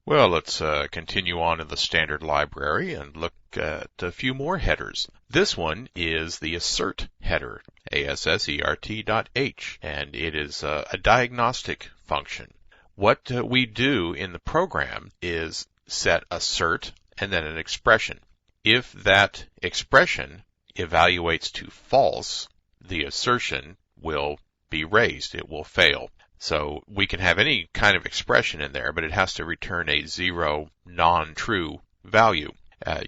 Well, let's continue on in the standard library and look at a few more headers. This one is the assert header, assert.h, and it is a diagnostic function. What we do in the program is set assert and then an expression. If that expression evaluates to false, the assertion will be raised. It will fail. So we can have any kind of expression in there, but it has to return a 0 non-true value.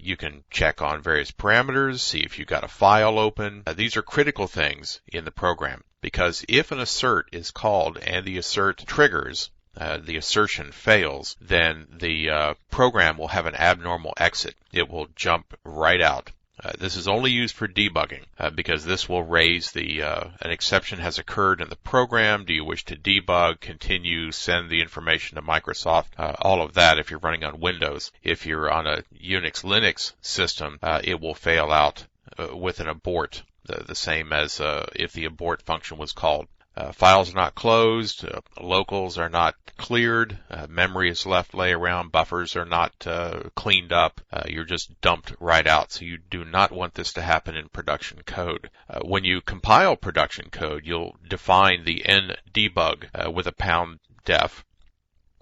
You can check on various parameters, see if you've got a file open. These are critical things in the program, because if an assert is called and the assert triggers, the assertion fails, then the program will have an abnormal exit. It will jump right out. This is only used for debugging because this will raise an exception has occurred in the program. Do you wish to debug, continue, send the information to Microsoft? All of that if you're running on Windows. If you're on a Unix Linux system, it will fail out with an abort, the same as if the abort function was called. Files are not closed, locals are not cleared, memory is left lay around, buffers are not cleaned up, you're just dumped right out. So you do not want this to happen in production code. When you compile production code, you'll define the ndebug with a $def,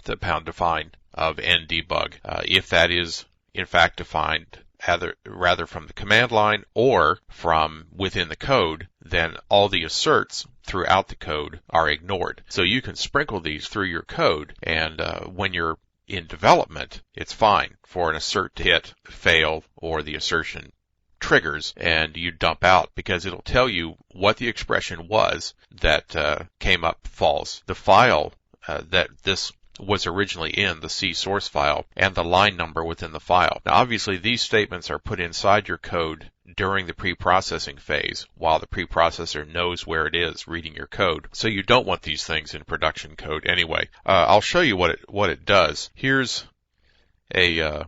the pound define of ndebug. If that is in fact defined rather from the command line or from within the code, then all the asserts throughout the code are ignored. So you can sprinkle these through your code, and when you're in development, it's fine for an assert to hit, fail, or the assertion triggers, and you dump out because it'll tell you what the expression was that came up false, the file that this was originally in, the C source file, and the line number within the file. Now obviously these statements are put inside your code during the pre-processing phase while the preprocessor knows where it is reading your code. So you don't want these things in production code anyway. I'll show you what it does. Here's a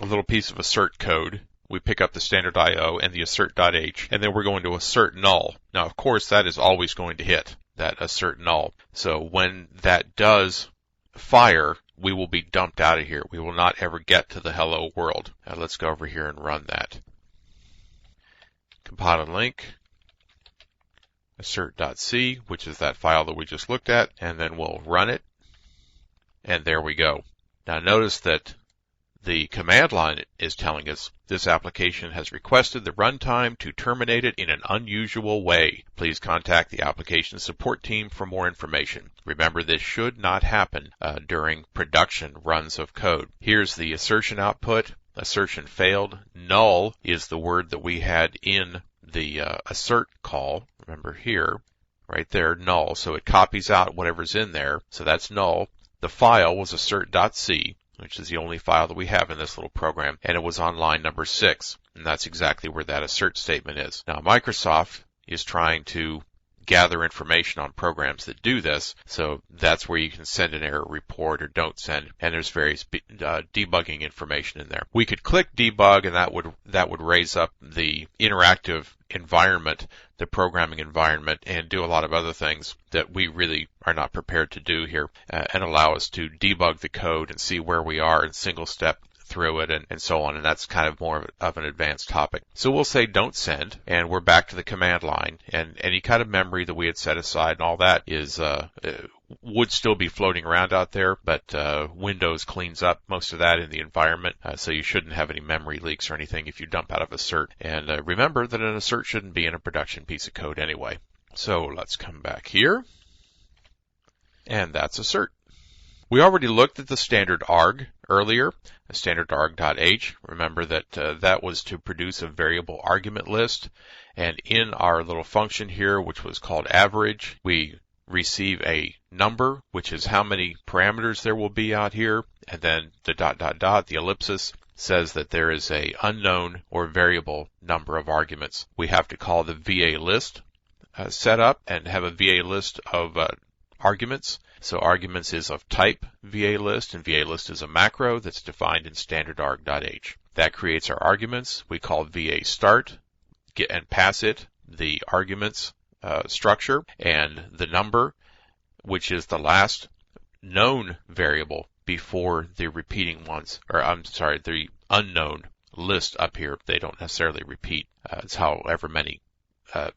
little piece of assert code. We pick up the standard IO and the assert.h, and then we're going to assert null. Now of course that is always going to hit, that assert null. So when that does fire, we will be dumped out of here. We will not ever get to the hello world. Now let's go over here and run that. Compile and link, assert.c, which is that file that we just looked at, and then we'll run it, and there we go. Now notice that the command line is telling us this application has requested the runtime to terminate it in an unusual way. Please contact the application support team for more information. Remember, this should not happen during production runs of code. Here's the assertion output. Assertion failed. Null is the word that we had in the assert call. Remember here, right there, null. So it copies out whatever's in there. So that's null. The file was assert.c, which is the only file that we have in this little program, and it was on line number 6. And that's exactly where that assert statement is. Now Microsoft is trying to gather information on programs that do this, so that's where you can send an error report or don't send, and there's various debugging information in there. We could click debug, and that would raise up the interactive environment, the programming environment, and do a lot of other things that we really are not prepared to do here, and allow us to debug the code and see where we are in single step through it and so on, and that's kind of more of an advanced topic. So we'll say don't send, and we're back to the command line, and any kind of memory that we had set aside and all that is would still be floating around out there, but Windows cleans up most of that in the environment, so you shouldn't have any memory leaks or anything if you dump out of assert. And remember that an assert shouldn't be in a production piece of code anyway. So let's come back here, and that's assert. We already looked at the standard arg earlier, standard arg.h. Remember that that was to produce a variable argument list, and in our little function here, which was called average, we receive a number, which is how many parameters there will be out here, and then the ... the ellipsis, says that there is a unknown or variable number of arguments. We have to call the VA list set up and have a VA list of arguments. So arguments is of type VA list, and VA list is a macro that's defined in standard arg.h. That creates our arguments. We call VA start, and pass it the arguments structure, and the number, which is the last known variable before the repeating ones, or I'm sorry, the unknown list up here. They don't necessarily repeat. It's however many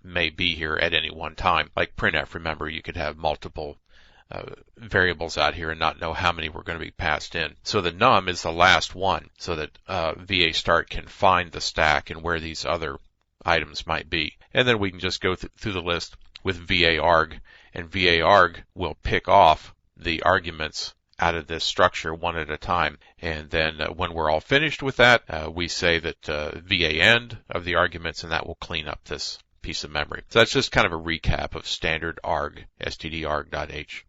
may be here at any one time. Like printf, remember, you could have multiple variables out here and not know how many were going to be passed in. So the num is the last one, so that VA start can find the stack and where these other items might be. And then we can just go through the list with VA arg, and VA arg will pick off the arguments out of this structure one at a time. And then when we're all finished with that, we say that VA end of the arguments, and that will clean up this piece of memory. So that's just kind of a recap of standard arg, stdarg.h.